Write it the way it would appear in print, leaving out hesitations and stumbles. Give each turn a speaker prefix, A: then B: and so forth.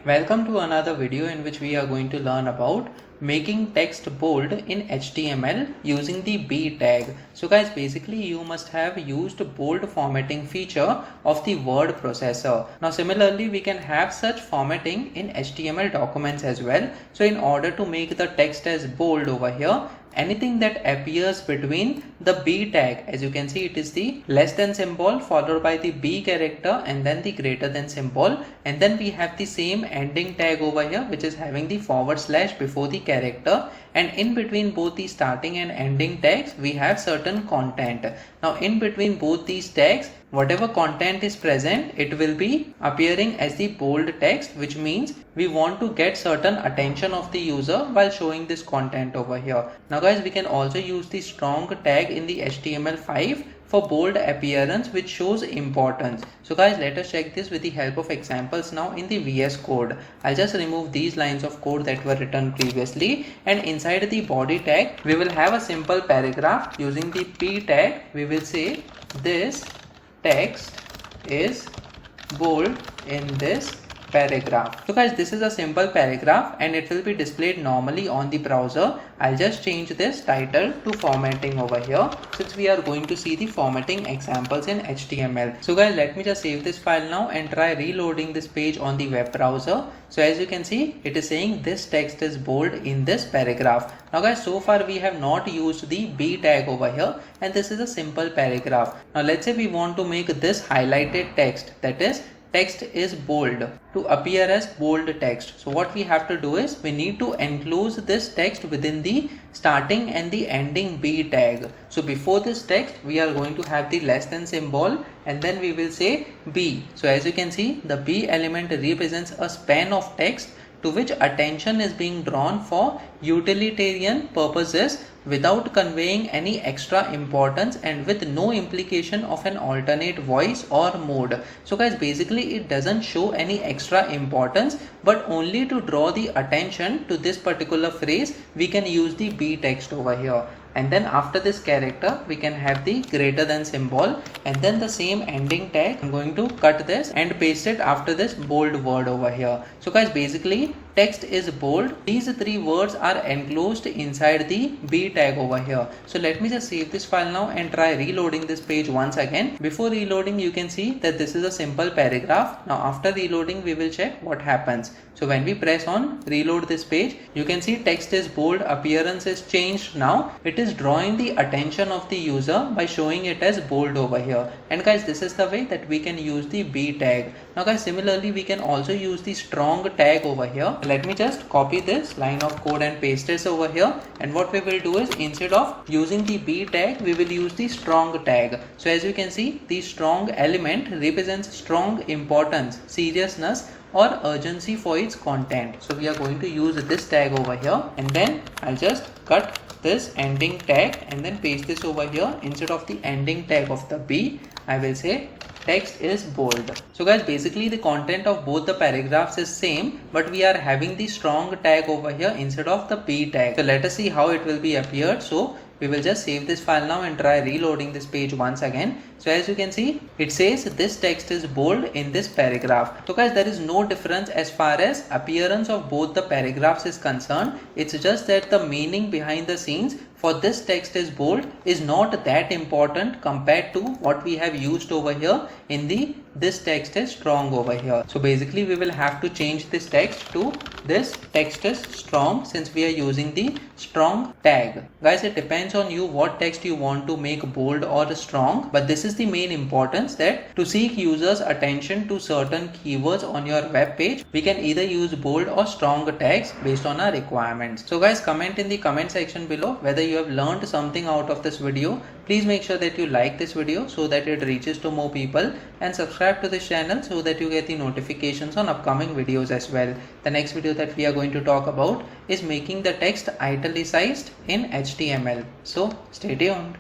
A: Welcome to another video in which we are going to learn about making text bold in HTML using the B tag. So guys, basically you must have used bold formatting feature of the word processor. Now similarly we can have such formatting in HTML documents as well. So in order to make the text as bold over here, anything that appears between the B tag, as you can see, it is the less than symbol followed by the B character and then the greater than symbol, and then we have the same ending tag over here which is having the / before the character, and in between both the starting and ending tags we have certain content. Now in between both these tags, whatever content is present, it will be appearing as the bold text, which means we want to get certain attention of the user while showing this content over here. Now guys, we can also use the strong tag in the HTML5 for bold appearance, which shows importance. So guys, let us check this with the help of examples now in the VS Code. I'll just remove these lines of code that were written previously, and inside the body tag we will have a simple paragraph. Using the P tag we will say this text is bold in this paragraph. So guys, this is a simple paragraph and it will be displayed normally on the browser. I'll just change this title to formatting over here, since we are going to see the formatting examples in HTML. So guys, let me just save this file now and try reloading this page on the web browser. So as you can see, it is saying this text is bold in this paragraph. Now guys, so far we have not used the B tag over here, and this is a simple paragraph. Now let's say we want to make this highlighted text, that is text is bold, to appear as bold text. So what we have to do is we need to enclose this text within the starting and the ending B tag. So before this text we are going to have the less than symbol, and then we will say B. So as you can see, the B element represents a span of text to which attention is being drawn for utilitarian purposes without conveying any extra importance and with no implication of an alternate voice or mode. So guys, basically it doesn't show any extra importance, but only to draw the attention to this particular phrase we can use the B text over here. And then after this character we can have the greater than symbol, and then the same ending tag. I'm going to cut this and paste it after this bold word over here. So guys, basically text is bold. These three words are enclosed inside the B tag over here. So let me just save this file now and try reloading this page once again. Before reloading, you can see that this is a simple paragraph. Now after reloading we will check what happens. So when we press on reload this page, you can see text is bold, appearance is changed. Now it is drawing the attention of the user by showing it as bold over here. And guys, this is the way that we can use the B tag. Now guys, similarly we can also use the strong tag over here. Let me just copy this line of code and paste this over here, and what we will do is instead of using the B tag we will use the strong tag. So as you can see, the strong element represents strong importance, seriousness or urgency for its content. So we are going to use this tag over here, and then I'll just cut this ending tag and then paste this over here. Instead of the ending tag of the B, I will say text is bold. So guys, basically the content of both the paragraphs is same, but we are having the strong tag over here instead of the B tag. So let us see how it will be appeared. So we will just save this file now and try reloading this page once again. So as you can see, it says this text is bold in this paragraph. So guys, there is no difference as far as appearance of both the paragraphs is concerned. It's just that the meaning behind the scenes for this text is bold is not that important compared to what we have used over here in the this text is strong over here. So basically we will have to change this text to this text is strong, since we are using the strong tag. Guys, it depends on you what text you want to make bold or strong, but this is the main importance, that to seek users attention to certain keywords on your web page, we can either use bold or strong tags based on our requirements. So guys, comment in the comment section below whether you have learned something out of this video. Please make sure that you like this video so that it reaches to more people, and subscribe to this channel so that you get the notifications on upcoming videos as well. The next video that we are going to talk about is making the text italicized in HTML. So stay tuned.